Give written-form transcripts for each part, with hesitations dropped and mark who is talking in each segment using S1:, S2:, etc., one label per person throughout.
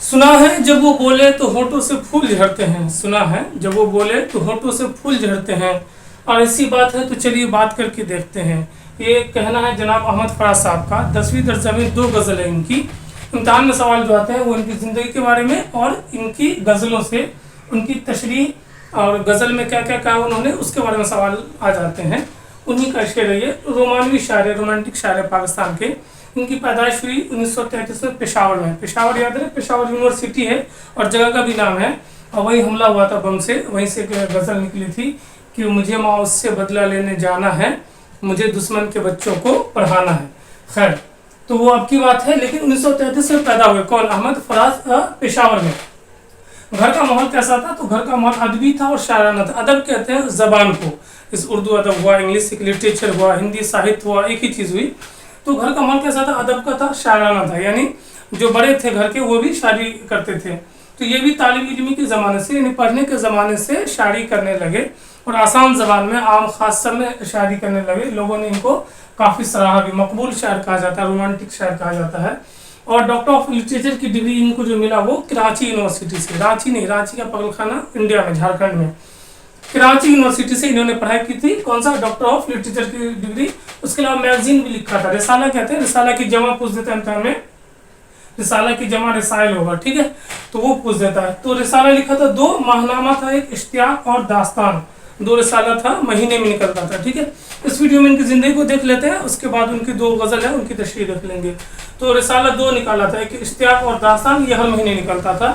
S1: सुना है जब वो बोले तो होठों से फूल झड़ते हैं। सुना है जब वो बोले तो होठों से फूल झड़ते हैं, और ऐसी बात है तो चलिए बात करके देखते हैं। ये कहना है जनाब अहमद फराज साहब का। 10वीं दर्जा में 2 गज़ल है इनकी। इम्तिहान में सवाल जो आते हैं वो इनकी ज़िंदगी के बारे में और इनकी गज़लों से उनकी तशरीह और गज़ल में क्या क्या कहा उन्होंने उसके बारे में सवाल आ जाते हैं। उन्हीं का शेर है ये। रोमानवी शायर, रोमांटिक शायर है पाकिस्तान के। इनकी पैदाइश हुई 1933 में पेशावर में। पेशावर याद है, पेशावर यूनिवर्सिटी है और जगह का भी नाम है। और वहीं हमला हुआ था बम से, वहीं से गज़ल निकली थी कि मुझे माँ उससे बदला लेने जाना है, मुझे दुश्मन के बच्चों को पढ़ाना है। खैर, तो वो आपकी बात है, लेकिन 1933 में पैदा हुए कौन? अहमद फराज पेशावर में। घर का माहौल कैसा था? तो घर का माहौल अदबी था और शायराना था। अदब कहते हैं ज़बान को, इस उर्दू अदब हुआ, इंग्लिश लिटरेचर हुआ, हिंदी साहित्य हुआ, एक ही चीज़ हुई। तो घर का माहौल कैसा था? अदब का था, शायराना था, यानी जो बड़े थे घर के वो भी शायरी करते थे। तो ये भी तालिब इल्मी के ज़माने से, यानी पढ़ने के ज़माने से शायरी करने लगे और आसान ज़बान में, आम खास सब में शायरी करने लगे। लोगों ने इनको काफ़ी सराहा भी। मकबूल शायर कहा जाता है, रोमांटिक शायर कहा जाता है। और डॉक्टर ऑफ लिटरेचर की डिग्री इनको जो मिला वो कराची यूनिवर्सिटी से, रांची नहीं, रांची का पगलखाना इंडिया में, झारखंड में, कराची यूनिवर्सिटी से इन्होंने पढ़ाई की थी। कौन सा? डॉक्टर ऑफ लिटरेचर की डिग्री। उसके अलावा मैगजीन भी लिखा था, रिसाला कहते हैं, रिसाला की जमा पूछ देते हैं इम्तिहान में, रिसाला की जमा रिसाइल होगा, ठीक है, तो वो पूछ देता है। तो रिसाला लिखा था, 2 माहनामा था, एक इश्तियाक और दास्तान, 2 रिसाला था, महीने में निकलता था, ठीक है। इस वीडियो में इनकी ज़िंदगी को देख लेते हैं, उसके बाद उनकी 2 गज़ल है उनकी तशरीह देख लेंगे। तो रिसाला 2 निकाला था, एक इश्तियाक और दास्तान, ये हर महीने निकलता था,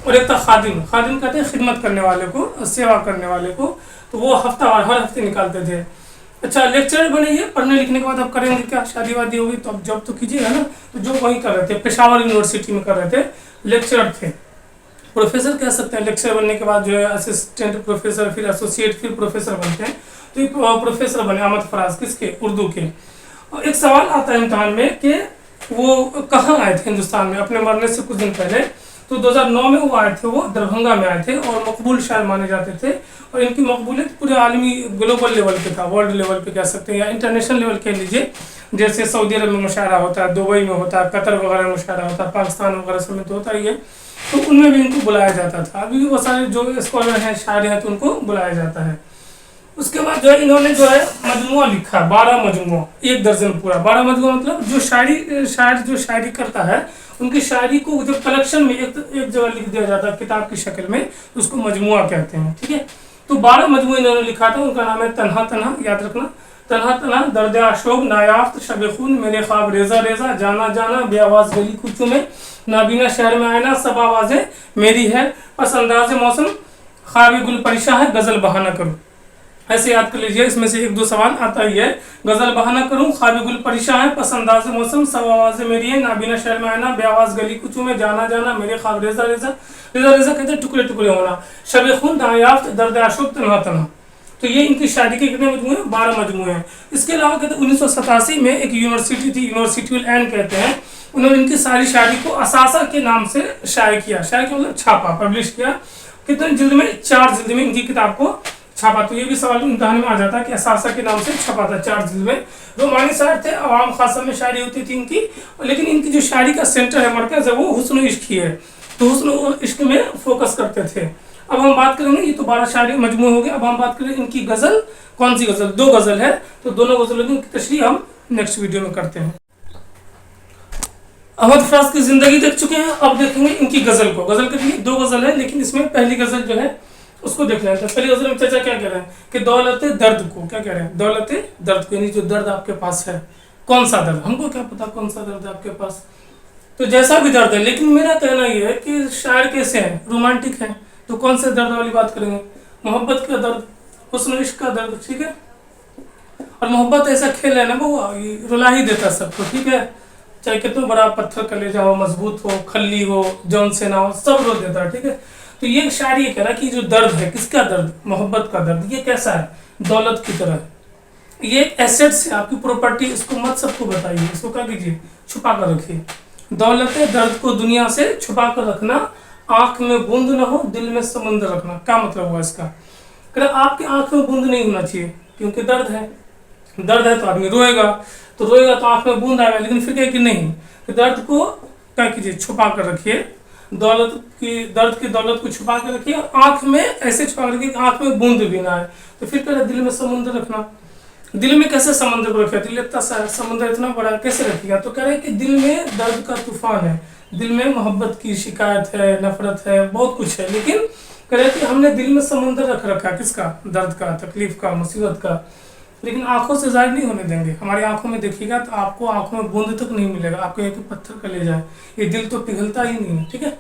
S1: और एक था खादिम। खादिम कहते हैं खिदमत करने वाले को, सेवा करने वाले को, तो वो हफ्तावार हर हफ्ते निकालते थे। अच्छा, लेक्चरर बने ये। पढ़ने लिखने के बाद अब करेंगे क्या? शादी वादी होगी तो अब जॉब तो कीजिएगा ना। तो जो वहीं कर रहे थे, पेशावर यूनिवर्सिटी में कर रहे थे, लेक्चरर थे। प्रोफेसर कह सकते हैं, लेक्चर बनने के बाद जो है असिस्टेंट प्रोफेसर, फिर एसोसिएट, फिर प्रोफेसर बनते हैं। तो एक प्रोफेसर बने अहमद फराज, किसके? उर्दू के। और एक सवाल आता है इम्तिहान में कि वो कहाँ आए थे हिंदुस्तान में अपने मरने से कुछ दिन पहले। तो 2009 में वो आए थे, वो दरभंगा में आए थे और मकबूल शायर माने जाते थे। और इनकी मकबूलियत पूरे आलमी ग्लोबल लेवल पे था, वर्ल्ड लेवल पे कह सकते हैं, या इंटरनेशनल लेवल कह लीजिए। जैसे सऊदी अरब में मुशायरा होता है, दुबई में होता है, कतर वगैरह में मुशायरा होता है, पाकिस्तान वगैरह सब में तो होता ही है। तो उनमें भी इनको बुलाया जाता था। अभी भी वो सारे जो स्कॉलर हैं, शायर हैं, तो उनको बुलाया जाता है। उसके बाद जो है इन्होंने जो है मजमुआ लिखा, 12 मजमुआ, 1 दर्जन पूरा। 12 मजमुआ मतलब जो शायर जो शायरी करता है उनकी शायरी को जब कलेक्शन में एक जगह लिख दिया जाता है किताब की शक्ल में, तो उसको मजमुआ कहते हैं, ठीक है। तो 12 मजमुए इन्होंने लिखा था। उनका नाम है तन्हा तन्हा, याद रखना, तन्हा तन्हा, दर्द आशोक, नायाफ्त, शब खून, मेरे ख्वाब रेजा रेजा, जाना जाना, बेआवाज गली कुचों में, नाबीना शहर में आयना, सब आवाजें मेरी है, बस अंदाज मौसम, ख्वाब गुल परिशा है, गजल बहाना करूं। ऐसे याद कर लीजिए, इसमें से 1-2 सवाल आता ही है। गजल बहाना करूं, ख्वाब गुल परिशा है, पसंदाज मौसम, सब आवाजें मेरी है, नाबीना शहर में आना, बेआवाज गली कुचों में, जाना जाना, मेरे ख्वाब रेजा रेजा, रेजा रेजा कहते हैं टुकड़े टुकड़े होना, शब खून, नायाफ्त, दर्द आशुक, तन्हा तन्हा। तो ये इनकी शायरी के कितने मजमूए हैं? 12 मजमूए हैं। इसके अलावा कहते हैं 1987 में एक यूनिवर्सिटी थी, यूनिवर्सिटी एन कहते हैं, उन्होंने इनकी सारी शायरी को असासा के नाम से शाये किया। शाये के मतलब छापा, पब्लिश किया। कितने जिल्द में? 4 जिल्द में इनकी किताब को छापा। तो ये भी सवाल इम्तिहान में आ जाता है कि असासा के नाम से छपा था 4 जिल्द में। रोमानी शायर थे, आवाम खासा में शायरी होती थी इनकी, लेकिन इनकी जो शायरी का सेंटर है, मरकज है, वो हुस्न इश्क ही है। तो हुस्न इश्क में फोकस करते थे। अब हम बात करेंगे, ये तो 12 शायरी मजमू हो गए। अब हम बात करें इनकी गज़ल। कौन सी गज़ल? 2 गज़ल है, तो दोनों गज़लों की तशरीह हम नेक्स्ट वीडियो में करते हैं। अहमद फराज की ज़िंदगी देख चुके हैं, अब देखेंगे इनकी गज़ल को। गज़ल के लिए 2 गज़ल है, लेकिन इसमें पहली गज़ल जो है उसको देख लेते हैं। पहली गज़ल में चाचा क्या कह रहे हैं कि दौलत दर्द को, क्या कह रहे हैं? दौलत दर्द को, यानी जो दर्द आपके पास है। कौन सा दर्द? हमको क्या पता कौन सा दर्द है आपके पास, तो जैसा भी दर्द है। लेकिन मेरा कहना यह है कि शायर कैसे हैं? रोमांटिक हैं, तो कौन से दर्द वाली बात करेंगे? मोहब्बत का दर्द, हुस्न इश्क का दर्द, ठीक है। और मोहब्बत ऐसा खेल है ना, वो रुला ही देता सबको, ठीक है। चाहे कितना बड़ा पत्थर कलेजा हो, मजबूत हो, खल्ली हो, जौन से ना हो, सब रो देता है, ठीक है। तो ये शायरी ये कह रहा है कि जो दर्द है, किसका दर्द? मोहब्बत का दर्द। ये कैसा है? दौलत की तरह। ये एक एसेट्स है, आपकी प्रॉपर्टी, इसको मत सबको बताइए, इसको क्या कीजिए? छुपा कर रखिए। दौलत दर्द को दुनिया से छुपा कर रखना, आंख में बूंद ना हो, दिल में समुद्र रखना। क्या मतलब हुआ इसका? कह रहा आपकी आंख में बूंद नहीं होना चाहिए, क्योंकि दर्द है। दर्द है तो आदमी रोएगा, तो रोएगा तो आंख में बूंद आएगा, लेकिन फिर क्या कि नहीं, तो दर्द को क्या कीजिए? छुपा कर रखिए। दौलत की दर्द की दौलत को छुपा के रखिए और आंख में ऐसे छुपा के रखिए कि आंख में बूंद भी ना आए। तो फिर कह रहे दिल में समुद्र रखना। दिल में कैसे समुद्र को रखेगा? दिल इतना सा समुद्र इतना बड़ा कैसे रखिएगा? तो कह रहे कि दिल में दर्द का तूफान है, दिल में मोहब्बत की शिकायत है, नफरत है, बहुत कुछ है, लेकिन कह रहे कि हमने दिल में समुद्र रख रखा है। किसका? दर्द का, तकलीफ का, मुसीबत का, लेकिन आंखों से जाहिर नहीं होने देंगे। हमारी आंखों में देखिएगा तो आपको आंखों में बूंद तक नहीं मिलेगा, आपको एक पत्थर का ले जाए, ये दिल तो पिघलता ही नहीं है। ठीक है,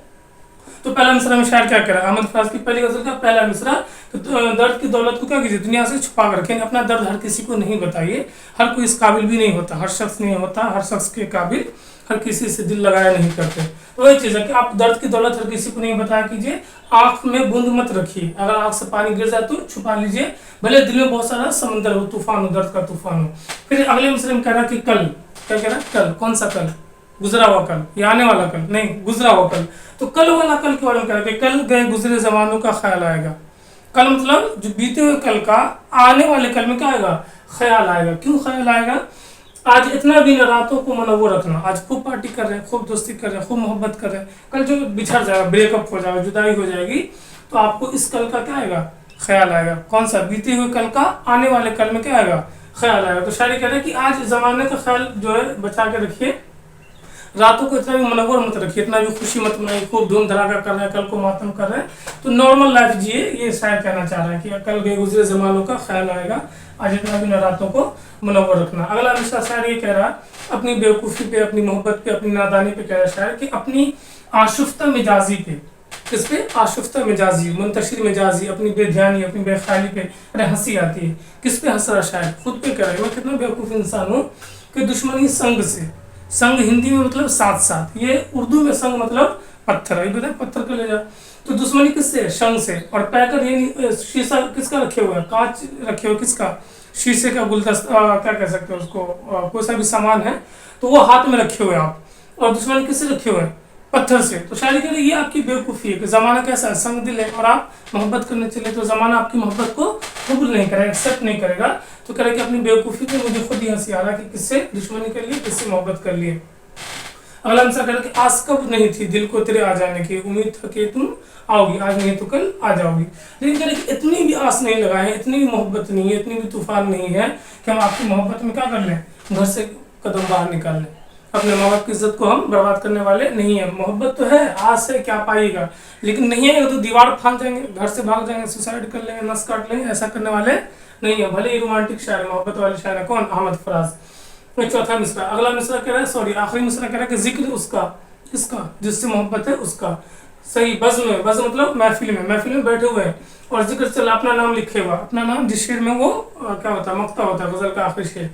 S1: तो पहला मिसरा में शायर क्या कह रहा है? अहमद फराज की पहली गजल का पहला मिसरा, तो दर्द की दौलत को क्या कीजिए? दुनिया से छुपा कर रखें। अपना दर्द हर किसी को नहीं बताइए, हर कोई इस काबिल भी नहीं होता, हर शख्स नहीं होता, हर शख्स के काबिल हर किसी से दिल लगाया नहीं करते। तो वही चीज़ है कि आप दर्द की दौलत हर किसी को नहीं बताया कीजिए। आंख में बूंद मत रखिए, अगर आंख से पानी गिर जाए तो छुपा लीजिए, भले दिल में बहुत सारा समंदर हो, तूफान हो, दर्द का तूफान हो। फिर अगले मिसरे में कह रहा कि कल, क्या कह रहा है? कल, कौन सा कल? गुजरा हुआ कल या आने वाला कल? नहीं, गुजरा हुआ कल। तो कल वाला कल के बारे में कह रहा है कि कल गए गुजरे जमानों का ख्याल आएगा। कल मतलब जो बीते हुए कल का, आने वाले कल में क्या आएगा? ख्याल आएगा। क्यों ख्याल आएगा? आज इतना भी रातों को मनोवर रखना, आज खूब पार्टी कर रहे हैं, खूब दोस्ती कर रहे हैं, खूब मोहब्बत कर रहे हैं, कल जो बिछड़ जाएगा, ब्रेकअप हो जाएगा, जुदाई हो जाएगी, तो आपको इस कल का क्या आएगा? ख्याल आएगा। कौन सा? बीते हुए कल का, आने वाले कल में क्या आएगा? ख्याल आएगा। तो शायरी कह रहे हैं कि आज जमाने का ख्याल जो है बचा के रखिए, रातों को इतना भी मनोवर मत रखिए, इतना भी खुशी मत मनाइए, खूब धूम धड़ाका कर रहे हैं, कल को मातम कर रहे हैं, तो नॉर्मल लाइफ जिए। ये शायर कहना चाह रहे हैं कि कल गए गुजरे जमानों का ख्याल आएगा, आज इतना भी रातों को मनोवर रखना। अगला मिसरा शायर ये कह रहा है अपनी बेवकूफ़ी पे, अपनी मोहब्बत पे, अपनी नादानी पे कह रहा है शायर कि अपनी आशुफ्ता मिजाजी पे। किस पे? आशुफ्ता मिजाजी, मुंतशिर मिजाजी, अपनी बेध्यानी, अपनी बेख्याली पे अरे हंसी आती है। किस पे हंस रहा शायर? खुद पे कह रहा है मैं कितना बेवकूफ़ इंसान हूँ कि दुश्मनी संग से, संग हिंदी में मतलब साथ साथ, ये उर्दू में संग मतलब पत्थर है, बताए पत्थर का ले जा। तो दुश्मनी किससे? संग से। और पैकर ये शीशा किसका रखे हुए है? कांच रखे हुए, किसका? शीशे का गुलदस्ता, क्या कह सकते हैं उसको, कोई सा भी सामान है तो वो हाथ में रखे हुए आप, और दुश्मनी किससे रखे हुए हैं? पत्थर से। तो शायरी कह रही ये आपकी बेवकूफ़ी है कि ज़माना कैसा है? संग दिल है, और आप मोहब्बत करने चले तो ज़माना आपकी मोहब्बत को कबूल नहीं करेगा, एक्सेप्ट नहीं करेगा। तो कह रहे कि अपनी बेवकूफ़ी पे मुझे खुद ही हंसी आ रहा है कि किससे दुश्मनी कर लिए, किससे मोहब्बत कर लिए। अगला आंसर कह रहा कि आस कब नहीं थी दिल को तेरे आ जाने की, उम्मीद था कि तुम आओगी, आज नहीं तो कल आ जाओगी। लेकिन कह रहे कि इतनी भी आस नहीं लगाए, इतनी भी मोहब्बत नहीं है, इतनी भी तूफान नहीं है कि हम आपकी मोहब्बत में क्या कर लें? घर से कदम बाहर निकाल लें। अपने माँ बाप की इज्जत को हम बर्बाद करने वाले नहीं है। मोहब्बत तो है, आस है, क्या पाइएगा, लेकिन नहीं है तो दीवार फांद जाएंगे, घर से भाग जाएंगे, सुसाइड कर लेंगे, नस काट लेंगे, ऐसा करने वाले नहीं है। भले ही रोमांटिक शायर, मोहब्बत वाले शायर है। कौन? अहमद फराज। चौथा मिसरा, अगला मिसरा कह रहा है, सॉरी आखिरी मिसरा कह रहा है कि जिक्र उसका, किसका? जिससे मोहब्बत है उसका। सही बज़्म में, बज़्म मतलब महफिल में बैठे हुए हैं और जिक्र चला, अपना नाम लिखे हुआ, अपना नाम जिस शेर में वो क्या होता है? मक्ता होता है, गजल का आखिरी शेर।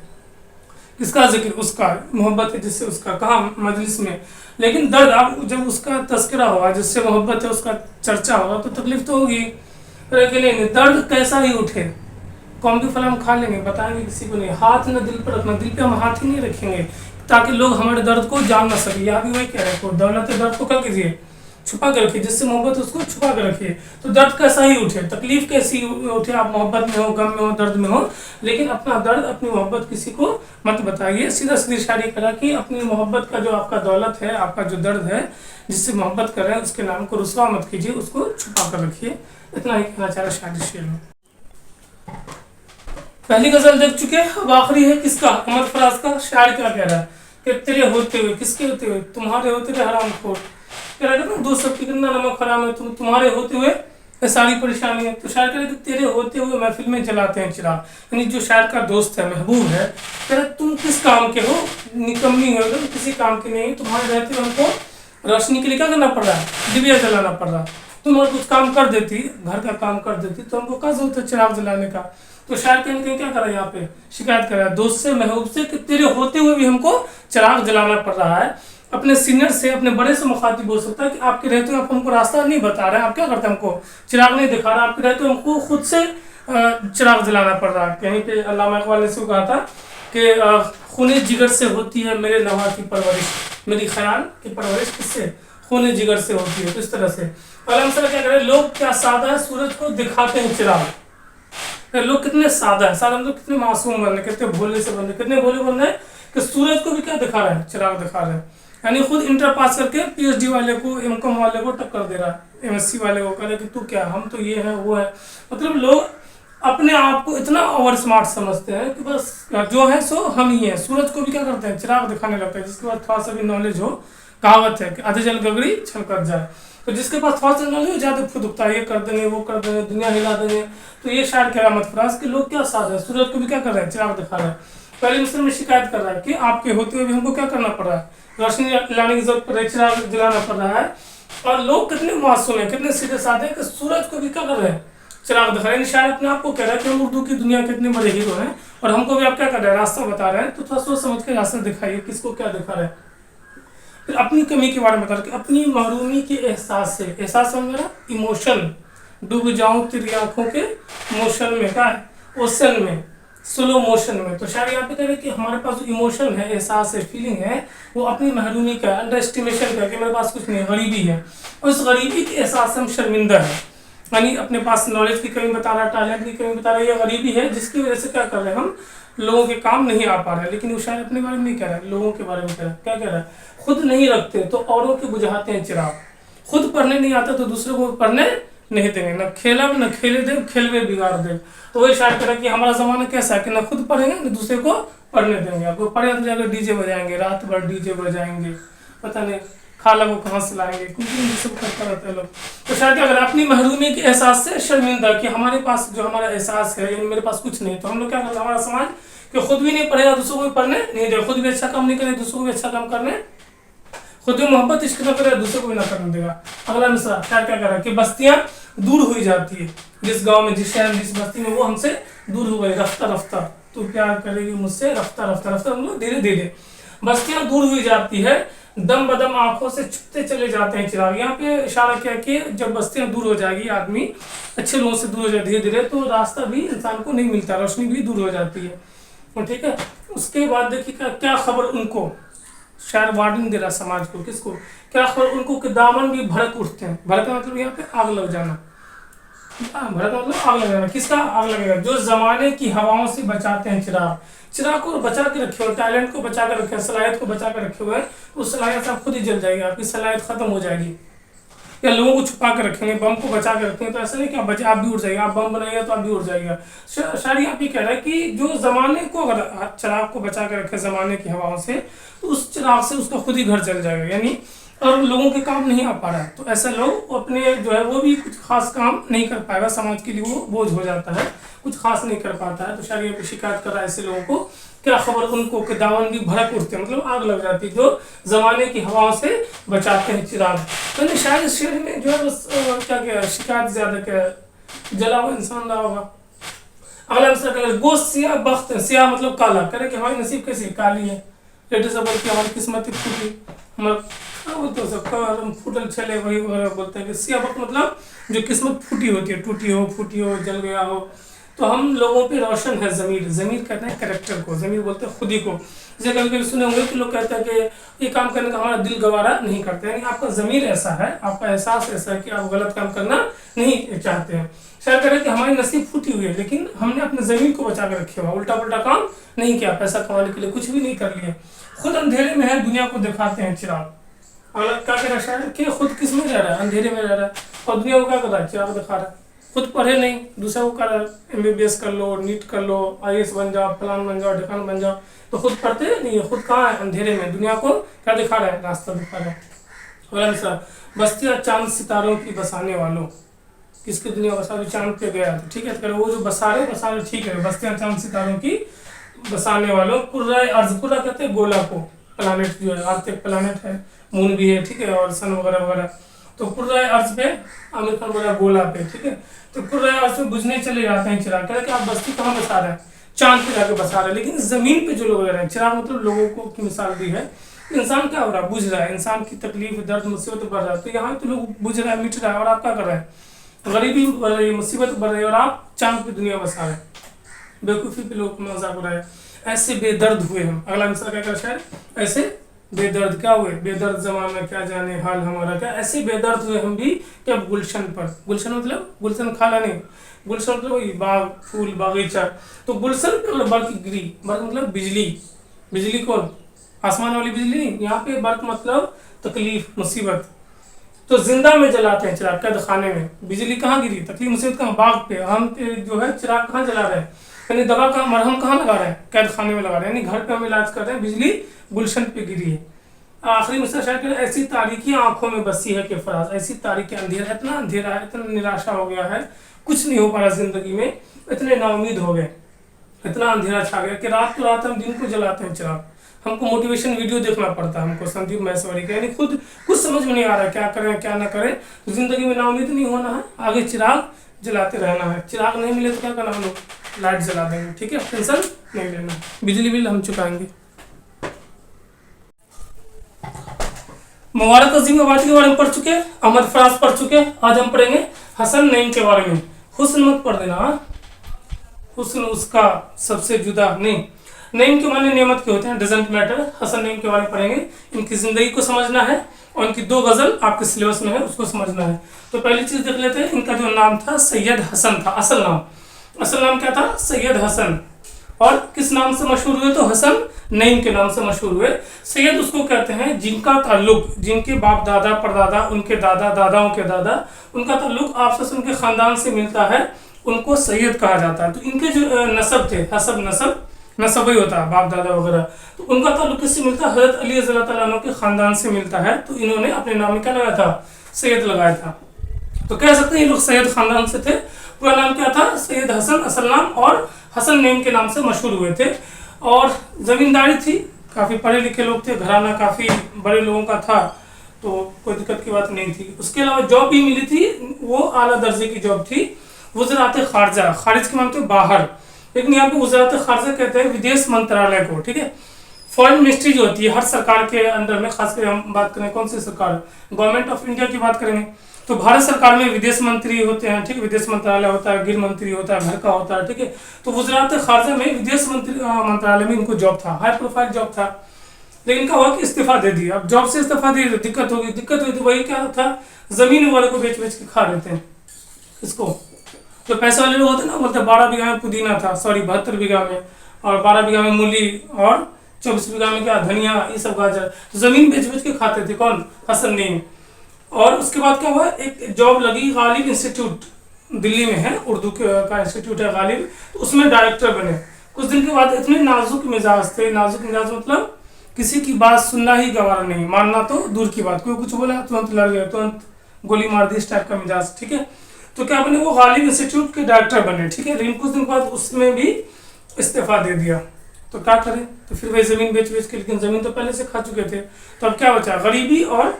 S1: किसका जिक्र? उसका। मोहब्बत है जिससे उसका, कहाँ? मजलिस में। लेकिन दर्द, आप जब उसका तस्करा होगा, जिससे मोहब्बत है उसका चर्चा होगा तो तकलीफ तो होगी। नहीं, दर्द कैसा ही उठे, कौन भी फल हम खा लेंगे, बताएंगे किसी को नहीं। हाथ न दिल पर रखना, दिल पे हम हाथ ही नहीं रखेंगे ताकि लोग हमारे दर्द को जान ना सके। यहाँ भी वही कह रहे हैं, दौलत दर्द को क्या कीजिए? छुपा कर रखिए, जिससे मोहब्बत उसको छुपा कर रखिए। तो दर्द कैसा ही उठे, तकलीफ कैसी उठे, आप मोहब्बत में हो, गम में हो, दर्द में हो, लेकिन अपना दर्द, अपनी मोहब्बत किसी को मत बताइए। सीधा सीधी शायरी करा कि अपनी मोहब्बत का जो आपका दौलत है, आपका जो दर्द है, जिससे मोहब्बत कर रहे हैं, उसके नाम को रुसवा मत कीजिए, उसको छुपा कर रखिए। इतना ही कहना चाह रहा शायरी शेर में। पहली गजल देख चुके हैं, अब आखिरी है किसका? अहमद फराज का। शायर क्या कह रहा है कि तेरे होते हुए, किसके होते हुए? तुम्हारे होते हुए हरामखोर। कह रहा है ना, दो सब कितना नमक हराम है, तुम्हारे होते हुए सारी परेशानी है। तो शायर कह रहे कि तेरे होते हुए महफिल में जलाते हैं चिराग, यानी जो शायर का दोस्त है, महबूब है, कह रहे तुम किस काम के हो? निकम्मी हो, तुम किसी काम के नहीं, तुम्हारे रहते हुए हमको रोशनी के लिए क्या करना पड़ रहा है? दिव्या जलाना पड़ रहा है। तुम और कुछ काम कर देती, घर का काम कर देती, तो हमको क्या जरूरत है चिराग जलाने का? तो शायर कहीं कहीं क्या कर रहा है, यहाँ पे शिकायत कर रहा है दोस्त से, महबूब से, कि तेरे होते हुए भी हमको चिराग जलाना पड़ रहा है। अपने सीनियर से, अपने बड़े से मुखातिब बोल सकता है कि आपके रहते हुए आप हमको रास्ता नहीं बता रहे हैं, आप क्या करते हैं, हमको चिराग नहीं दिखा रहा, आपके रहते हुए हमको खुद से चिराग जलाना पड़ रहा है। कहीं पे अल्लामा इकबाल ने इसको कहा था कि खूने जिगर से होती है मेरे नवा की परवरिश, मेरी ख्याल की परवरिश किससे? खूने जिगर से होती है। तो इस तरह से अल्लाह क्या कह रहे हैं, लोग क्या सादा है, सूरज को दिखाते हैं चिराग। लोग कितने सादा है, सादा मतलब कितने मासूम बन रहे, कितने भोले से बन रहे, कितने भोले बन रहे कि सूरज को भी क्या दिखा रहे हैं? चिराग दिखा रहे हैं। यानी खुद इंटर पास करके PhD वाले को, M.Com वाले को टक्कर दे रहा है, MSc वाले को, कह रहे कि तू क्या, हम तो ये है वो है। मतलब लोग अपने आप को इतना ओवर स्मार्ट समझते हैं कि बस जो है सो हम ही हैं। सूरज को भी क्या करते हैं, चिराग दिखाने लगता है, जिसके पास थोड़ा सा भी नॉलेज हो। कहावत है कि आधे जल गगड़ी छलक जाए, तो जिसके पास थोड़ा सा नॉलेज हो ज़्यादा फुदकता है, ये कर देंगे वो कर देंगे, दुनिया हिला देंगे। तो ये शायद क्या मत फराज कि लोग क्या साथ है, सूरज को भी क्या कर रहे हैं, चिराग दिखा रहे हैं। पहले मिस्र में शिकायत कर रहा है कि आपके होते हुए भी हमको क्या करना पड़ रहा है, रोशनी लाने की जरूरत पड़ रही है, चिराग जलाना पड़ रहा है। और लोग कितने मासूम हैं, कितने सीधे साधे कि सूरज को भी क्या कर रहे हैं, चिराग दिखा रहे हैं। शायद अपने आप को कह रहा है कि हम उर्दू की दुनिया के इतने बड़े हीरो हैं और हमको भी आप क्या कर रहे हैं, रास्ता बता रहे हैं। तो थोड़ा सोच समझ के रास्ता दिखाइए, किसको क्या दिखा रहे हैं। फिर अपनी कमी के बारे में बता रहे कि अपनी महरूमी के एहसास से, एहसास समझ रहा, इमोशन, डूब जाऊं तेरी आंखों के मोशन में, क्या है, ओशन में, स्लो मोशन में। तो शायद यहाँ पे कह रहे कि हमारे पास जो इमोशन है, एहसास है, फीलिंग है, वो अपनी महरूमी का, अंडर एस्टिमेशन का, कि मेरे पास कुछ नहीं, गरीबी है। और उस गरीबी के एहसास से हम शर्मिंदा है, यानी अपने पास नॉलेज की कमी बता रहा, टैलेंट की कमी बता रहा है, ये गरीबी है जिसकी वजह से क्या कर रहे हैं, हम लोगों के काम नहीं आ पा रहे हैं। लेकिन वो शायद अपने बारे में नहीं कह रहा है, लोगों के बारे में कह रहा है। क्या कह रहा है, खुद नहीं रखते तो औरों के बुझाते हैं चिराग, खुद पढ़ने नहीं आता तो दूसरों को पढ़ने नहीं देंगे, न खेला न खेले दे, खेलवे बिगाड़ दे। तो वही शायद कह रहा है कि हमारा जमाना कैसा है कि न खुद पढ़ेंगे न दूसरे को पढ़ने देंगे। आपको पढ़े तो जाकर डीजे बजाएंगे, रात भर डीजे बजाएंगे, पता नहीं खाला को कहाँ से लाएंगे, कुछ भी सब करता रहते हैं लोग। तो शायद क्या करें, अपनी महरूमी के एहसास से शर्मिंदा कि हमारे पास जो हमारा एहसास है, यानी मेरे पास कुछ नहीं। तो हम लोग क्या करते हैं, हमारा समाज कि खुद भी नहीं पढ़ेगा दूसरों को भी पढ़ने नहीं देगा, खुद भी अच्छा काम नहीं करे दूसरों को भी अच्छा काम करने, खुद भी मोहब्बत इश्क न करे दूसरों को भी ना करने देगा। अगला मिसरा शायद क्या कर रहा है कि बस्तियां दूर हुई जाती है, जिस गांव में, जिस शहर में, जिस बस्ती में वो हमसे दूर हो गए, रफ्ता रफ्ता, तो प्यार करेगी मुझसे रफ्ता रफ्ता, रफ्ता मतलब धीरे धीरे। बस्तियां दूर हुई जाती है, दम बदम आंखों से छुपते चले जाते हैं चिराग। यहाँ पे इशारा किया कि जब बस्तियां दूर हो जाएगी, आदमी अच्छे लोगों से दूर हो जाए धीरे धीरे, तो रास्ता भी इंसान को नहीं मिलता, रोशनी भी दूर हो जाती है। ठीक है, उसके बाद देखिए क्या खबर उनको, शायद वार्निंग दे रहा समाज को, किसको, क्या खबर उनको कि दामन भी भड़क उठते हैं। भड़का मतलब यहाँ पे आग लग जाना, भड़का मतलब आग लग जाना। किसका आग लगेगा, जो जमाने की हवाओं से बचाते हैं चिराग, चिराग को बचा के रखे हुए, टैलेंट को बचा के रखे, सलाहियत को बचा के रखे हुए, उस सलाहियत से आप खुद ही जल जाएगी, आपकी सलाहियत खत्म हो जाएगी। या लोगों को छुपा के रखेंगे, बम को बचा के रखेंगे, तो ऐसा नहीं कि आप भी उड़ जाएगा, आप बम बनाइएगा तो आप भी उड़ जाएगा। शायद यहाँ पे कह रहा है कि जो जमाने को, अगर चिराग को बचा के रखे जमाने की हवाओं से, तो उस चिराग से उसका खुद ही घर जल जाएगा, यानी और लोगों के काम नहीं आ पा रहा है। तो ऐसे लोग अपने जो है वो भी कुछ खास काम नहीं कर पाएगा, समाज के लिए वो बोझ हो जाता है, कुछ खास नहीं कर पाता है। तो शायद ये शिकायत कर रहा है ऐसे लोगों को, क्या खबर उनको कि दामन भी भड़क उठते हैं, मतलब आग लग जाती है, जो जमाने की हवाओं से बचाते हैं चिराग। तो शायद इस शेर में जो है बस क्या शिकायत ज्यादा क्या जला हुआ इंसान रहा होगा। अगला मिसरा कह गो सिया बख्त, सिया मतलब काला, कह रहे कि हमारी नसीब कैसी काली है, लेटे से बोल के हमारी किस्मत फूटी, मतलब फूटल छले वही वगैरह बोलते हैं कि सिया बख्त मतलब जो किस्मत फूटी होती है, टूटी हो, फूटी हो, जल गया हो। तो हम लोगों पे रोशन है ज़मीर, ज़मीर कहते हैं कैरेक्टर को, ज़मीर बोलते हैं खुद ही को। जैसे कभी कभी सुने होंगे कि लोग कहते हैं कि ये काम करने का हमारा दिल गवारा नहीं करते, यानी आपका ज़मीर ऐसा है, आपका एहसास ऐसा है कि आप गलत काम करना नहीं चाहते हैं। शायद कह रहे हैं कि हमारी नसीब फूटी हुई है, लेकिन हमने अपने ज़मीर को बचा के रखे हुआ, उल्टा पुल्टा काम नहीं किया, पैसा कमाने के लिए कुछ भी नहीं कर लिया, खुद अंधेरे में है, दुनिया को दिखाते हैं चिराग। और क्या कह रहा है शायद कि खुद किस में रह रहा है, अंधेरे में रह रहा है, और दुनिया को क्या कर रहा है, चिराग दिखा रहा है। खुद पढ़े नहीं, दूसरे को कर MBBS कर लो, नीट कर लो, IAS बन जाओ, फलान बन जाओ, ढकान बन जाओ, तो खुद पढ़ते नहीं है, खुद कहाँ है, अंधेरे में, दुनिया को क्या दिखा रहा है, रास्ता दिखा रहा है। अगला मिसाल, बस्तियाँ चांद सितारों की बसाने वालों, किसकी दुनिया बसा, चांद पे गया तो ठीक है, तो वो जो बसा रहे ठीक है, बस्तियाँ चांद सितारों की बसाने वालों, कुर्राए अर्ज, कुर्रा कहते हैं गोला को, प्लानेट जो है, अर्थ एक प्लानेट है, मून भी है, ठीक है, और सन वगैरह वगैरह। तो कुर्राए अर्ज पे आमिर खान बोला गोला पे, ठीक है, तो कुर्राए अर्ज पे बुझने चले जाते हैं चिराग। कह रहे कि आप बस्ती कहाँ बसा रहे हैं, चांद पे जाके बसा रहे हैं, लेकिन जमीन पे जो लोग रह रहे हैं, चिराग मतलब लोगों को की मिसाल दी है, इंसान क्या हो रहा है, बुझ रहा है, इंसान की तकलीफ, दर्द, मुसीबत बढ़ रहा है, तो यहाँ तो लोग बुझ रहा है, मिट रहा है, और आप क्या कर रहे हैं, गरीबी बढ़ रही है, मुसीबत बढ़ रही है, और आप चांद पे दुनिया बसा रहे हैं, बेवकूफ़ी पे लोग मजाक उड़ा है। ऐसे बेदर्द हुए हम। अगला मिसाल क्या कर शायद, ऐसे बेदर्द क्या हुए, बेदर्द जमाना क्या जाने हाल हमारा क्या, ऐसे बेदर्द हुए हम भी क्या गुलशन पर, गुलशन मतलब गुलशन खाला नहीं, गुलशन मतलब वही बाग, फूल, बागीचा, तो गुलशन पे मतलब बर्फ गिरी, बर्फ मतलब बिजली, बिजली कौन, आसमान वाली बिजली नहीं, यहाँ पे बर्क मतलब तकलीफ मुसीबत। तो जिंदा में जलाते हैं चिराग, कैद खाने में। बिजली कहाँ गिरी, तकलीफ मुसीबत कहाँ, बाग पे। हम जो है चिराग कहाँ जला रहे हैं, यानी दवा का मरहम कहाँ लगा रहे हैं, कैद खाने में लगा रहे हैं, यानी घर पे हम इलाज कर रहे हैं, बिजली गुलशन पे गिरी है। आखिरी मिसरा शायद कि ऐसी तारीकी आंखों में बसी है कि फराज, ऐसी तारीकी अंधेरा, इतना अंधेरा है, इतना निराशा हो गया है, कुछ नहीं हो पा रहा जिंदगी में, इतने नाउमीद हो गए, इतना अंधेरा छा गया कि रात को रात हम दिन को जलाते हैं चिराग। हमको मोटिवेशन वीडियो देखना पड़ता है, हमको संदीप महेश्वरी का, यानी खुद कुछ समझ में नहीं आ रहा क्या करें क्या ना करें। तो जिंदगी में नाउमीद नहीं होना है, आगे चिराग जलाते रहना है। चिराग नहीं मिले तो क्या करना, हम लोग लाइट जला देंगे, ठीक है, टेंशन नहीं लेना, बिजली बिल हम चुकाएंगे। मुबारक अजीम आबादी के बारे में पढ़ चुके, अहमद फराज पढ़ चुके। आज हम पढ़ेंगे हसन नईम के बारे में। हुस्न मत पढ़ देना, हुस्न उसका सबसे जुदा नहीं। नईम के माने नेमत के होते हैं, डजंट मैटर। हसन नईम के बारे में पढ़ेंगे, इनकी जिंदगी को समझना है और इनकी 2 गजल आपके सिलेबस में है, उसको समझना है। तो पहली चीज देख लेते हैं, इनका जो नाम था सैयद हसन था, असल नाम क्या था, सैयद हसन। और किस नाम से मशहूर हुए, तो हसन नईम के नाम से मशहूर हुए। सैयद उसको कहते हैं जिनका ताल्लुक, जिनके बाप दादा परदादा, उनके दादा दादाओं के दादा, उनका ताल्लुक आपस उनके खानदान से मिलता है, उनको सैयद कहा जाता है। तो इनके जो नसब थे, हसब नसब ही होता है, बाप दादा वगैरह, तो उनका ताल्लुक किससे मिलता है, हजरत अली रज़ी अल्लाह तआला अन्हु के खानदान से मिलता है। तो इन्होंने अपने नाम में क्या लगाया था, सैयद लगाया था। तो कह सकते हैं ये लोग सैयद खानदान से थे। पूरा नाम क्या था, सैयद हसन असल नाम, और हसन नईम के नाम से मशहूर हुए थे। और जमींदारी थी, काफ़ी पढ़े लिखे लोग थे, घराना काफ़ी बड़े लोगों का था, तो कोई दिक्कत की बात नहीं थी। उसके अलावा जॉब भी मिली थी, वो आला दर्जे की जॉब थी, वज़रात खारजा, खारिज के मानते बाहर, लेकिन यहाँ पे वज़रात खारजा कहते हैं विदेश मंत्रालय को, ठीक है। फॉरेन मिनिस्ट्री जो होती है हर सरकार के अंडर में, खासकर हम बात करें कौन सी सरकार, गवर्नमेंट ऑफ इंडिया की बात करेंगे तो भारत सरकार में विदेश मंत्री होते हैं, ठीक है, विदेश मंत्रालय होता है, गृह मंत्री होता है, घर का होता है, ठीक है। तो वज़रात खारजा में विदेश मंत्रालय में इनको जॉब था, हाई प्रोफाइल जॉब था, लेकिन इनका हुआ कि इस्तीफा दे दिया। अब जॉब से इस्तीफा दे दिया, दिक्कत हुई तो वही क्या था, जमीन वाले को बेच के खा लेते हैं। इसको जो पैसे वाले लोग होते हैं ना, बोलते 12 बीघा में पुदीना था, सॉरी 72 बीघा में, और 12 बीघा में मूली, और 24 बीघा में क्या धनिया, ये सब गाजर, तो जमीन बेच के खाते थे। कौन, हसन नईम। और उसके बाद क्या हुआ, एक जॉब लगी गालिब इंस्टीट्यूट, दिल्ली में है, उर्दू का इंस्टीट्यूट है गालिब, तो उसमें डायरेक्टर बने। कुछ दिन के बाद इतने नाजुक मिजाज थे, नाजुक मिजाज मतलब किसी की बात सुनना ही गवारा नहीं, मानना तो दूर की बात, कोई कुछ बोला तुरंत लड़ गए, तुरंत गोली मार दी, इस टाइप का मिजाज, ठीक है। तो क्या बने, वो गालिब इंस्टीट्यूट के डायरेक्टर बने, ठीक है। लेकिन कुछ दिन बाद उसमें भी इस्तीफा दे दिया, तो क्या करें, तो फिर वही जमीन बेच के, लेकिन जमीन तो पहले से खा चुके थे, तो अब क्या बचा, गरीबी और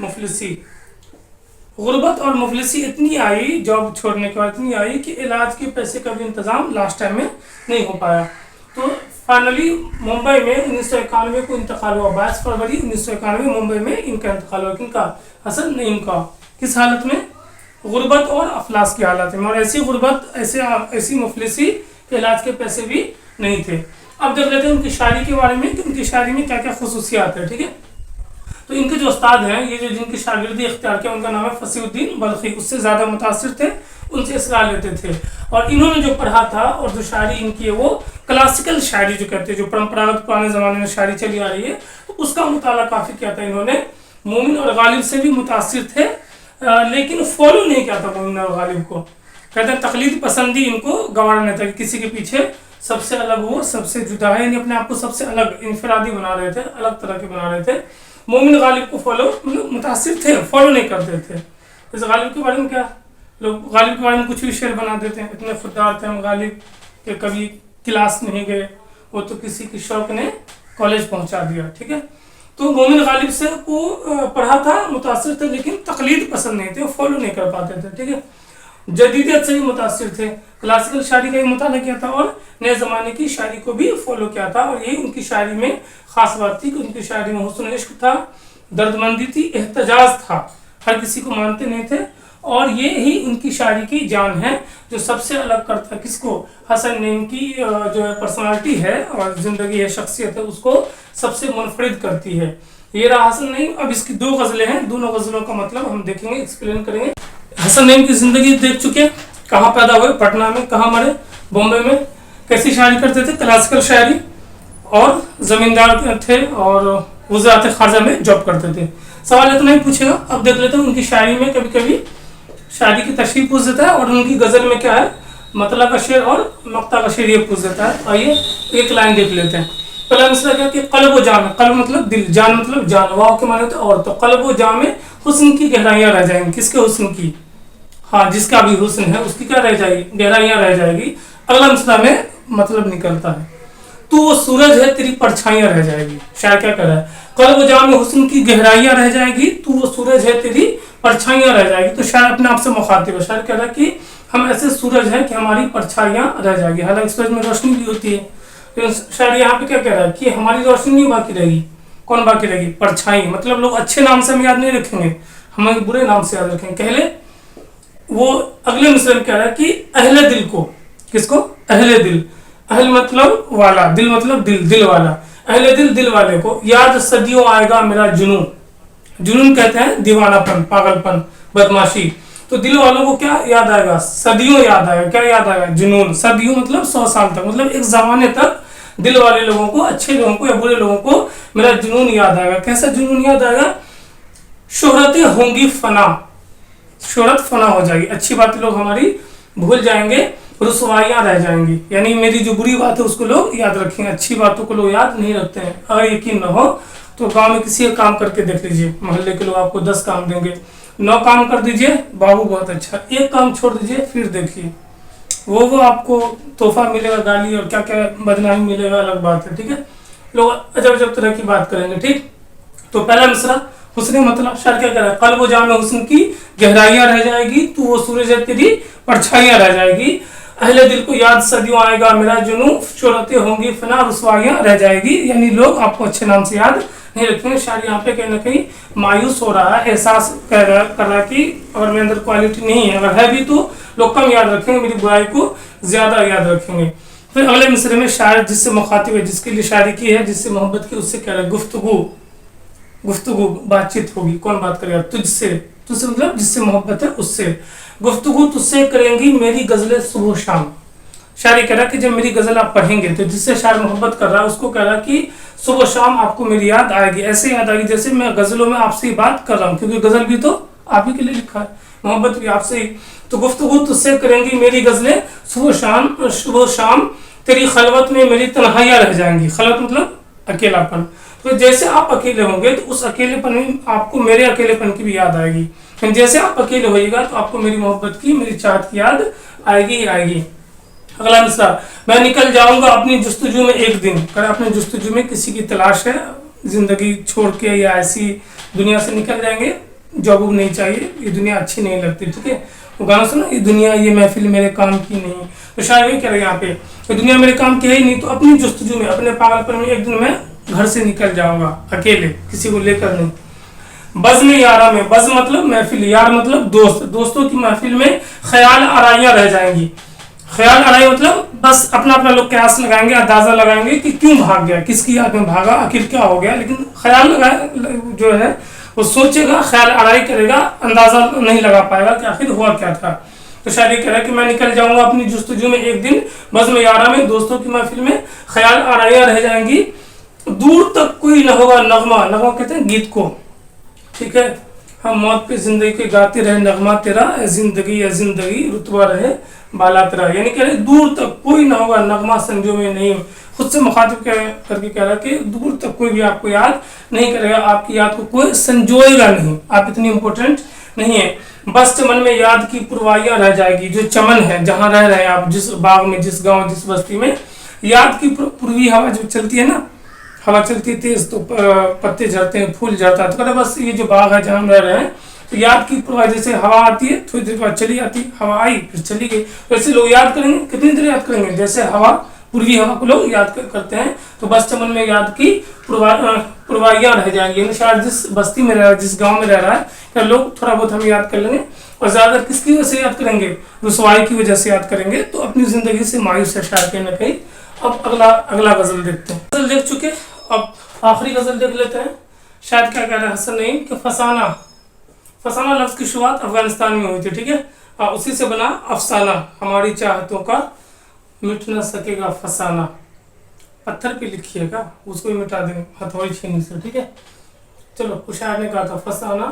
S1: मुफलिसी। गुर्बत और मुफलिसी इतनी आई जॉब छोड़ने के बाद, इतनी आई कि इलाज के पैसे का भी इंतजाम लास्ट टाइम में नहीं हो पाया। तो फाइनली मुंबई में 1991 को इंतकाल हुआ, 22 फरवरी 1991 मुंबई में इनका इंतकाल हुआ। किनका, हसन नईम का। किस हालत में, गुर्बत और अफलास की हालत में, और ऐसी गुर्बत, ऐसी मुफलिसी के इलाज के पैसे भी नहीं थे। अब देख लेते हैं उनकी शायरी के बारे में कि उनकी शायरी में क्या क्या खसूसियात है, ठीक है। तो इनके जो उस्ताद हैं, ये जो जिनकी शागिर्दी इख्तियार किया, उनका नाम है फसीउद्दीन बल्खी, उससे ज़्यादा मुतासिर थे, उनसे इसरार लेते थे। और इन्होंने जो पढ़ा था और जो शायरी इनकी है वो क्लासिकल शायरी जो कहते हैं, जो परंपरागत पुराने ज़माने में शायरी चली आ रही है, तो उसका मुताला काफ़ी किया था इन्होंने। मोमिन और गालिब से भी मुतासिर थे, लेकिन फॉलो नहीं किया था मोमिन और गालिब को। कहते हैं तकलीद पसंदी इनको गवारा नहीं था, कि किसी के पीछे सबसे अलग हो, सबसे जुदा है, यानी अपने आप को सबसे अलग इनफरादी बना रहे थे, अलग तरह के बना रहे थे। मोमिन गालिब को फॉलो मतलब मुतासिर थे, फॉलो नहीं करते थे। जैसे गालिब के बारे में क्या, लोग गालिब के बारे में कुछ भी शेर बना देते हैं, इतने खुददार थे हम गालिब के, कभी क्लास नहीं गए, वो तो किसी की शौक ने कॉलेज पहुंचा दिया, ठीक है। तो मोमिन गालिब से को पढ़ा था, मुतासिर थे, लेकिन तकलीद पसंद नहीं थे, फॉलो नहीं कर पाते थे, ठीक है। जदीदियत से भी मुतासिर थे, क्लासिकल शायरी का भी मुताला किया था और नए ज़माने की शायरी को भी फॉलो किया था। और यही उनकी शायरी में ख़ास बात थी कि उनकी शायरी में हुस्न इश्क था, दर्दमंदी थी, एहतजाज था, हर किसी को मानते नहीं थे। और ये ही उनकी शायरी की जान है, जो सबसे अलग करता है किसको, हसन नईम की जो है पर्सनालिटी है और ज़िंदगी है, शख्सियत है, उसको सबसे मुनफरिद करती है। ये रहा हसन नईम। अब इसकी 2 गज़लें हैं, दोनों गज़लों का मतलब हम देखेंगे, एक्सप्लेन करेंगे। हसन नईम की ज़िंदगी देख चुके, कहाँ पैदा हुए, पटना में, कहाँ मरे, बॉम्बे में, कैसी शायरी करते थे, क्लासिकल शायरी, اور زمیندار تھے اور وزارت خارجہ میں جاب کرتے تھے. سوال اتنا ہی پوچھے گا. اب دیکھ لیتے ہیں ان کی شاعری میں کبھی کبھی شاعری کی تشریح پوچھ دیتا ہے اور ان کی غزل میں کیا ہے مطلع کا شعر اور مقطع کا شعر یہ پوچھ دیتا ہے. آئیے ایک لائن دیکھ لیتے ہیں. پہلا مسئلہ کیا کہ قلب و جام ہے. قلب مطلب دل, جان مطلب جان, واو کے معنی ہوتے ہیں اور. تو قلب و جام میں حسن کی گہرائیاں رہ جائیں گی. کس کے حسن کی؟ ہاں جس کا بھی حسن ہے اس کی کیا رہ جائے گی؟ گہرائیاں رہ جائے گی. اگلا مسئلہ میں مطلب نکلتا ہے تو وہ سورج ہے تیری پرچھائیاں رہ جائے گی. شاعر کیا کر رہا ہے؟ قلب و جام میں حسن کی گہرائیاں رہ جائے گی تو وہ سورج ہے تیری پرچھائیاں رہ جائے گی. تو شاعر اپنے آپ سے مخاطب ہے. شاعر کہہ رہا ہے کہ ہم ایسے سورج ہیں کہ ہماری پرچھائیاں رہ جائے گی. حالانکہ سورج میں روشنی بھی ہوتی ہے لیکن شاعر یہاں پہ کیا کہہ رہا ہے کہ ہماری روشنی نہیں باقی رہے گی. کون باقی رہے گی؟ پرچھائی. مطلب لوگ اچھے نام سے ہم یاد نہیں رکھیں گے, ہمیں برے نام سے یاد رکھیں گے. کہلے وہ اگلے مصرے میں کہہ رہا ہے کہ اہل دل کو. کس کو؟ اہل دل. اہل مطلب والا, دل مطلب دل, دل والا. اہل دل, دل والے کو یاد صدیوں آئے گا میرا جنون. جنون کہتے ہیں دیوانہ پن, پاگل پن, بدماشی. تو دل والوں کو کیا یاد آئے گا؟ صدیوں یاد آئے گا. کیا یاد آئے گا؟ جنون. صدیوں مطلب 100 سال تک, مطلب ایک زمانے تک دل والے لوگوں کو, اچھے لوگوں کو یا برے لوگوں کو میرا جنون یاد آئے گا. کیسا جنون یاد آئے گا؟ شہرتیں ہوں گی فنا, شہرت فنا ہو جائے گی. اچھی باتیں لوگ ہماری بھول جائیں گے, رسوائیاں رہ جائیں گی. یعنی میری جو بری بات ہے اس کو لوگ یاد رکھیں گے, اچھی باتوں کو لوگ یاد نہیں رکھتے ہیں. اگر یقین نہ ہو تو گاؤں میں کسی کا کام کر کے دیکھ لیجئے, محلے کے لوگ آپ کو 10 کام دیں گے, 9 کام کر دیجئے بابو بہت اچھا, 1 کام چھوڑ دیجئے پھر دیکھیے وہ آپ کو تحفہ ملے گا, گالی اور کیا کیا بدنامی ملے گا, الگ بات ہے. ٹھیک ہے, لوگ عجب عجب طرح کی بات کریں گے. ٹھیک, تو پہلا مصرع حسن مطلب. شاعر کیا کہہ رہا ہے؟ قلب و جام میں حسن کی گہرائیاں رہ جائے گی تو وہ سورج ہے تیری پرچھائیاں رہ جائے گی. اہل دل کو یاد صدیوں آئے گا میرا جنون, شہرتیں ہوں گی فنا, رسوائیاں رہ جائے گی. یعنی لوگ آپ کو اچھے نام سے یاد نہیں رکھیں گے. شاعر یہاں پہ کہیں نہ کہیں مایوس ہو رہا ہے, احساس کر رہا ہے کہ اور میرے اندر کوالٹی نہیں ہے, اگر ہے بھی تو لوگ کم یاد رکھیں گے, میری برائی کو زیادہ یاد رکھیں گے. پھر اگلے مصرے میں شاعر جس سے مخاطب ہے, جس کے لیے شاعری کی ہے, جس سے محبت کی, اس سے کہہ رہا ہے گفتگو. گفتگو بات چیت ہوگی. کون بات کرے گا؟ تجھ سے. تجھ سے مطلب جس سے محبت ہے اس سے. گفتگو تجھ سے کریں گی میری غزلیں صبح و شام. شاعر کہہ رہا ہے کہ جب میری غزل آپ پڑھیں گے تو جس سے شاعر محبت کر رہا ہے اس کو کہہ رہا ہے کہ صبح و شام آپ کو میری یاد آئے گی. ایسے یاد آئے گی جیسے میں غزلوں میں آپ سے ہی بات کر رہا ہوں, کیونکہ غزل بھی تو آپ ہی کے لیے لکھا ہے, محبت بھی آپ سے ہی. تو گفتگو تجھ سے کریں گی میری غزلیں صبح و شام, صبح و شام تیری خلوت میں میری تنہائیاں رہ جائیں گی. خلوت مطلب اکیلا پن. تو جیسے آپ اکیلے ہوں گے تو اس اکیلے پن میں آپ کو میرے اکیلے پن کی بھی یاد آئے گی. جیسے آپ اکیلے ہوئیے گا تو آپ کو میری محبت کی, میری چاہت کی یاد آئے گی ہی آئے گی. اگلا مصرع, میں نکل جاؤں گا اپنی جستجو میں ایک دن. کہ اپنے جستجو میں کسی کی تلاش ہے, زندگی چھوڑ کے یا ایسی دنیا سے نکل جائیں گے, جاب نہیں چاہیے, یہ دنیا اچھی نہیں لگتی. ٹھیک ہے, وہ گانا سنا, یہ دنیا یہ محفل میرے کام کی نہیں. تو شاید یہ کہہ رہے ہیں یہاں پہ کہ دنیا میرے کام کی ہے ہی نہیں, تو اپنی جستجو میں, اپنے پاگل پن میں ایک دن میں گھر سے نکل جاؤں گا اکیلے, کسی کو لے کر نہیں. بزم یارہ میں, بز مطلب محفل, یار مطلب دوست, دوستوں کی محفل میں خیال آرائیاں رہ جائیں گی. خیال آرائی مطلب بس اپنا اپنا لوگ قیاس لگائیں گے, اندازہ لگائیں گے کہ کیوں بھاگ گیا, کس کی یاد میں بھاگا, آخر کیا ہو گیا. لیکن خیال لگائے جو ہے وہ سوچے گا, خیال آرائی کرے گا, اندازہ نہیں لگا پائے گا کہ آخر ہوا کیا تھا. تو شاعر یہ کہہ رہا ہے کہ میں نکل جاؤں گا اپنی جستجو میں ایک دن, بزم یارہ میں دوستوں کی محفل میں خیال آرائیاں رہ جائیں گی. دور تک کوئی نہ ہوگا نغمہ, نغمہ کہتے ہیں گیت کو. ٹھیک ہے, ہم موت پہ زندگی کے گاتے رہے نغمہ تیرا, اے زندگی رتبہ رہے بالا تیرا. یعنی کہ دور تک کوئی نہ ہوگا نغمہ سنجو میں نہیں. خود سے مخاطب کر کے کہہ رہا ہے کہ دور تک کوئی بھی آپ کو یاد نہیں کرے گا, آپ کی یاد کو کوئی سنجوئے گا نہیں, آپ اتنی امپورٹنٹ نہیں ہے. بس چمن میں یاد کی پروائیاں رہ جائے گی. جو چمن ہے جہاں رہ رہے ہیں آپ, جس باغ میں, جس گاؤں, جس بستی میں, یاد کی پروی ہوا جو چلتی ہے نا, ہوا چلتی ہے تیز تو پتے جھڑتے ہیں, پھول جھڑتا ہے. تو کہتے بس یہ جو باغ ہے جہاں ہم رہ رہے ہیں, تو یاد کی پرواہ, جیسے ہوا آتی ہے تھوڑی دیر بعد چلی آتی, ہوا آئی پھر چلی گئی, ویسے لوگ یاد کریں گے. کتنی دیر یاد کریں گے؟ جیسے ہوا, پوروی ہوا کو لوگ یاد کرتے ہیں. تو بس چمن میں یاد کی پروائیاں رہ جائیں گی. یعنی شاید جس بستی میں رہ رہا ہے, جس گاؤں میں رہ رہا ہے, کیا لوگ تھوڑا بہت ہم یاد کر لیں گے, اور زیادہ کس کی وجہ سے یاد کریں گے؟ رسوائی کی وجہ سے یاد کریں گے. تو اپنی زندگی سے مایوس ہے شاعر کہیں نہ کہیں. اب اگلا غزل دیکھتے ہیں. غزل دیکھ چکے, اب آخری غزل دیکھ لیتے ہیں. شاید کیا کہہ رہا ہے حسن نعیم کہ فسانہ لفظ کی شروعات افغانستان میں ہوئی تھی. ٹھیک ہے, اسی سے بنا افسانہ, ہماری چاہتوں کا مٹ نہ سکے گا فسانہ. पत्थर पे लिखिएगा, उसको भी मिटा देंगे हथौड़ी छीनने से, ठीक है। चलो कुछ शायर ने कहा था फसाना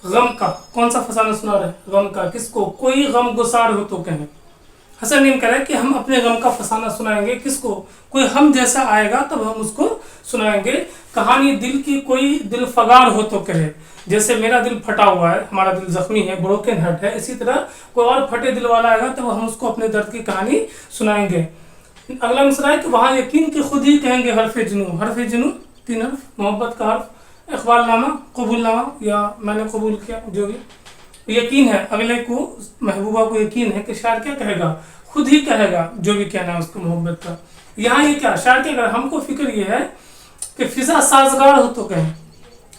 S1: गम का, कौन सा फसाना सुना रहे, गम का, किसको, कोई गम गुसार हो तो कहें। हसन नीम कह रहा है कि हम अपने गम का फसाना सुनाएंगे, किसको, कोई हम जैसा आएगा तब हम उसको सुनाएंगे। कहानी दिल की कोई दिल फगार हो तो कहे, जैसे मेरा दिल फटा हुआ है, हमारा दिल जख्मी है, ब्रोकन हार्ट है, इसी तरह कोई और फटे दिल वाला आएगा तब हम उसको अपने दर्द की कहानी सुनाएंगे। अगला मिसरा है कि वहाँ यकीन के खुद ही कहेंगे हरफ जुनू, हरफ जुनू 3 हर्फ, मोहब्बत का हर्फ, इकबाल नामा, कबूल नामा, या मैंने कबूल किया, जो भी यकीन है, अगले को महबूबा को यकीन है कि शायर क्या कहेगा, खुद ही कहेगा जो भी कहना है उसको मोहब्बत का। यहाँ ये क्या शायर क्या, अगर हमको फिक्र ये है कि फिजा साजगार हो तो कहें,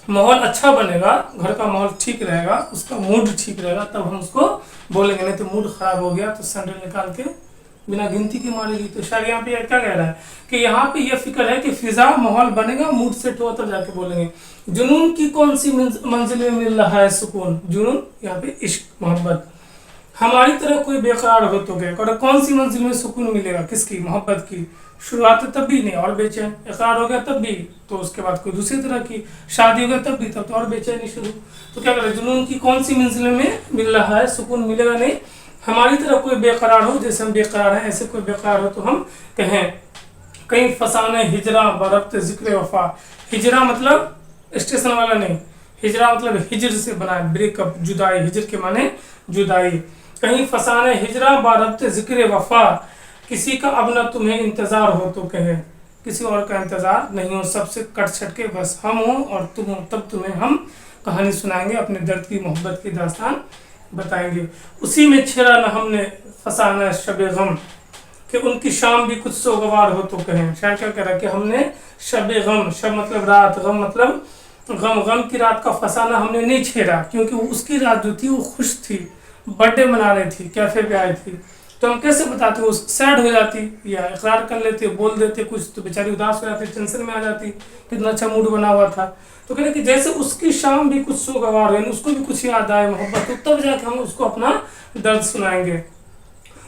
S1: माहौल अच्छा बनेगा, घर का माहौल ठीक रहेगा, उसका मूड ठीक रहेगा, तब हम उसको बोलेंगे, नहीं तो मूड खराब हो गया तो सैंडल निकाल के बिना गिनती के मारेगी। तो शायद यहाँ पे क्या कह रहा है कि यहाँ पे ये फिक्र है कि फिजा माहौल बनेगा, मूड सेट हुआ तब जाके बोलेंगे। जुनून की कौन सी मंजिल में मिल रहा है सुकून, जुनून यहाँ पे इश्क मोहब्बत, हमारी तरह कोई बेकरार हो तो गए, और कौन सी मंजिल में सुकून मिलेगा, किसकी, मोहब्बत की। शुरुआत तब भी नहीं और बेचैन, इकरार हो गया तब भी, तो उसके बाद कोई दूसरी तरह की शादी हो गया तब भी, तब तो और बेचैनी शुरू। तो क्या करें, जुनून की कौन सी मंजिल में मिल रहा है सुकून, मिलेगा नहीं, हमारी तरह कोई बेकरार हो, जैसे हम बेकरार हैं ऐसे कोई बेकरार हो तो हम कहें। कहीं फसाने हिजरा बरब्त जिक्र वफा, हिजरा मतलब स्टेशन वाला नहीं, हिजरा मतलब हिजर से बना, ब्रेकअप, जुदाई, हिजर के माने जुदाई। कहीं फसाने हिजरा बरब्त जिक्र वफा, किसी का अब न तुम्हें इंतजार हो तो कहे, किसी और का इंतजार नहीं हो, सबसे कट छट के बस हम हो और तुम हो, तब तुम्हें हम कहानी सुनाएंगे, अपने दर्द की मोहब्बत की दास्तान बताएंगे। उसी में छेड़ा न हमने फसाना शबे गम, कि उनकी शाम भी कुछ सोगवार हो तो कहें। शायद क्या कह रहा है कि हमने शबे गम, शब मतलब रात, गम मतलब गम, गम की रात का फसाना हमने नहीं छेड़ा, क्योंकि उसकी रात जो थी वो खुश थी, बर्थडे मना रही थी, कैफे पे आई थी, तो हम कैसे बताते, वो सैड हो जाती या इकरार कर लेते, बोल देते कुछ, तो बेचारी उदास हो जाती, टेंशन में आ जाती, कितना अच्छा मूड बना हुआ था। तो कहते कि जैसे उसकी शाम भी कुछ सोगवार है, उसको भी कुछ याद आए मोहब्बत, तो तब जाके हम उसको अपना दर्द सुनाएंगे।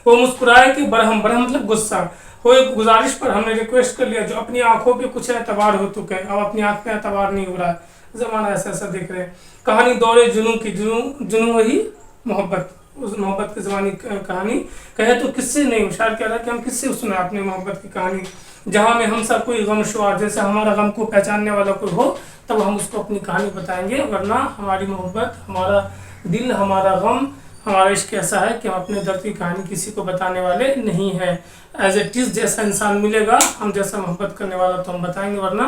S1: वो मुस्कुराए कि बरहम, बरहम मतलब गुस्सा हो, एक गुजारिश पर हमने रिक्वेस्ट कर लिया, जो अपनी आंखों पे कुछ एतबार हो तो कहे, अब अपनी आंख पे एतबार नहीं हो रहा है, जमाना ऐसा ऐसा देख रहे हैं। कहानी दौड़े जुनू की, जुनू जुनू वही मोहब्बत, उस मोहब्बत की ज़बानी कहानी कहे तो किससे नहीं, शायर कह रहा है कि हम किससे सुना अपनी मोहब्बत की कहानी, जहाँ में हम सब कोई गम शुआर, जैसे हमारा गम को पहचानने वाला कोई हो तब हम उसको अपनी कहानी बताएंगे, वरना हमारी मोहब्बत, हमारा दिल, हमारा गम, हमारा इश्क ऐसा है कि हम अपने दर्द की कहानी किसी को बताने वाले नहीं हैं। एज इट इज़ जैसा इंसान मिलेगा, हम जैसा मोहब्बत करने वाला तो हम बताएंगे, वरना